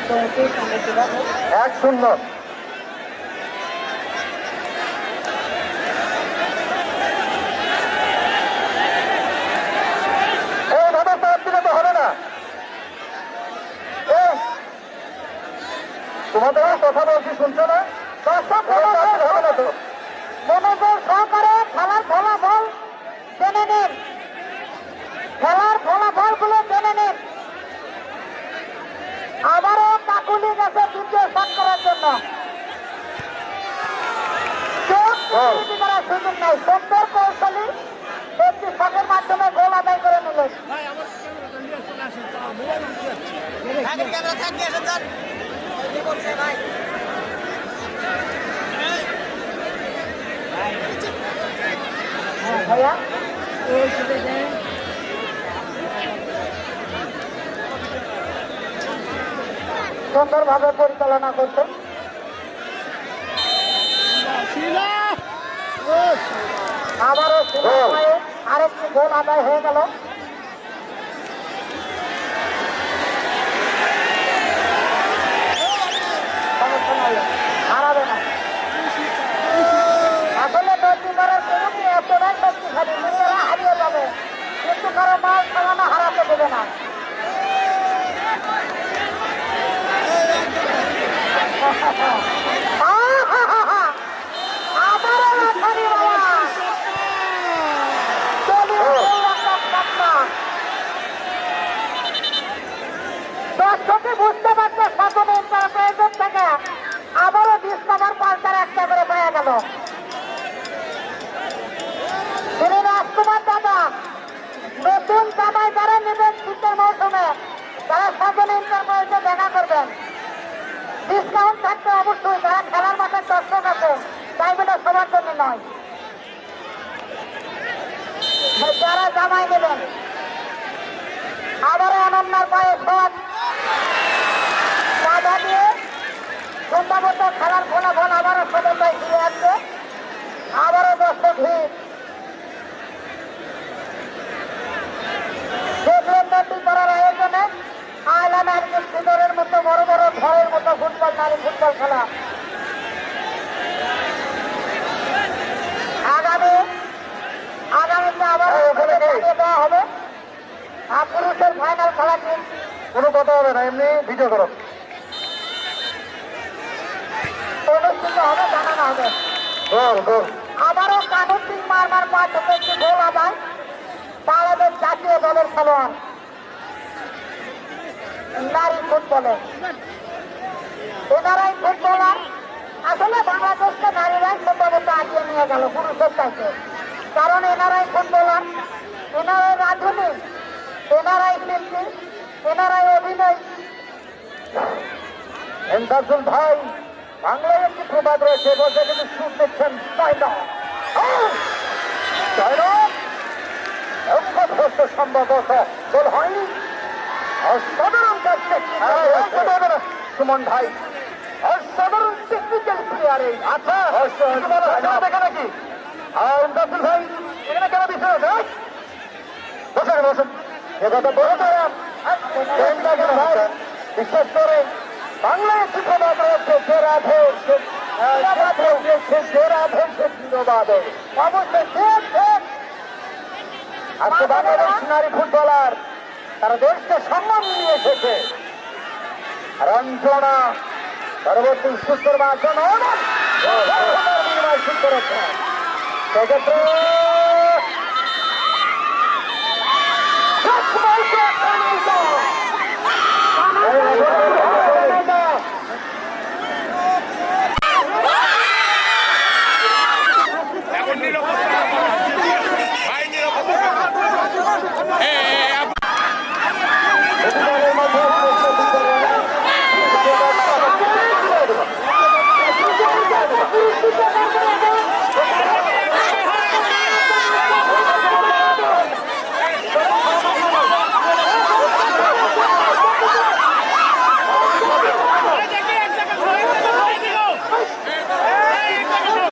1-0। এইভাবে চাপ দিলে তো হবে না। তোমাদের কথা বলছি শুনছো না? হবে না তো। মনোযোগ সহকারে খেলার ফলাফল জেনে নিন, খেলার ফলাফল গুলো জেনে নিন। আবারও কাকুলি গেছে দ্বিতীয় শট করার জন্য, করার সুযোগ নাই। সুন্দর কৌশলী একটি শটের মাধ্যমে গোল আদায় করে নিলেন। ভাইয়া সুন্দরভাবে পরিচালনা করছেন। আবারও আরেকটি গোল আদায় হয়ে গেল। হারাবে না আসলে দর্জি করার কোনো এতটাই শক্তিশালী, নিজেরা হারিয়ে যাবে কিন্তু কারো মাল সামানো হারাতে দেবে না। দর্শকে বুঝতে পারছে স্বাধীন এন্টারপ্রাইজের থেকে আবারও ডিসকভার পাল্টার একটা করে পেয়ে গেল। তিনি রাজকুমার দাদা নতুন জামাই যারা নেবেন শীতের মৌসুমে তারা স্বাধীন এন্টারপ্রাইজে দেখা করবেন। ডিসকাউন্ট থাকবে অবশ্যই, যারা খেলার মাঠে দর্শক আছে প্রাইভেটের সবার জন্য নয়, যারা জামাই নেবেন। আবারও অনন্যার পায়ে শট বাধা দিয়ে সম্ভবত খেলার ফলাফল আবারও সমতায় ফিরে আসছে। আবারও দর্শক ভিড় দেখলেন নতুন করার আয়োজনে আয়লান আর্কিস ভিতরের মতো বড় বড় ঘরের মতো ফুটবল, নারী ফুটবল খেলা আগামীতে আবার দেওয়া হবে। আর পুরুষের ফাইনাল খেলাটি কোনো কথা হবে না, এমনি ভিডিও করো, অনুষ্ঠিত হবে, জানানো হবে। আবারও কানুর সিং মারমার পা থেকে একটি গোল আদায় বাংলাদেশ জাতীয় দলের খেলোয়াড় নারী ফুটবলে। এনারাই ফুটবলার, আসলে বাংলাদেশকে নারীরাই সম্ভবত আগিয়ে নিয়ে গেল পুরুষের চাইতে, কারণ এনারাই ফুটবলার, এনারাই রাঁধুনি, এনারাই শিল্পী, এনারাই অভিনয়। এন্দাজুল ভাই, বাংলায় একটি প্রবাদ রয়েছে, বলছে কিন্তু সুর দেখছেন তাই না, সম্ভবত গোল হয়নি। অসাধারণ সুমন ভাই, অসাধারণ টেকনিক্যাল প্লেয়ার। এই আচ্ছা দেখা নাকি এন্দাজুল ভাই এখানে কেন বিষয় বসেন বসেন, এ কথা বলে ভাই বিশেষ করে বাংলায় একটি প্রবাদ রয়েছে, যে রাধে সে রাধে সে চিরবাদে। অবশ্যই আজকে বাংলাদেশ নারী ফুটবলার তারা দেশকে সম্মান নিয়ে এসেছে। রঞ্জনা পরবর্তী সুস্থর মাধ্যমে বিনিময় শুরু করেছে, সেক্ষেত্রে